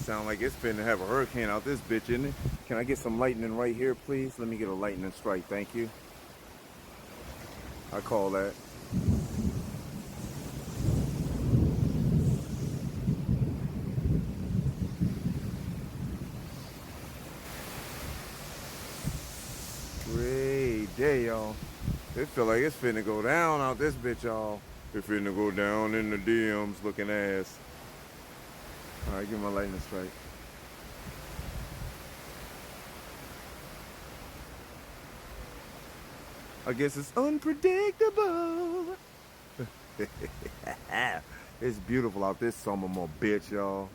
Sound like it's finna have a hurricane out this bitch, isn't it? Can I get some lightning right here, please? Let me get a lightning strike, thank you. I call that. Great day, y'all. It feel like it's finna go down out this bitch, y'all. It finna go down in the DMs looking ass. Alright, give my lightning strike. I guess it's unpredictable. It's beautiful out this summer, my bitch, y'all.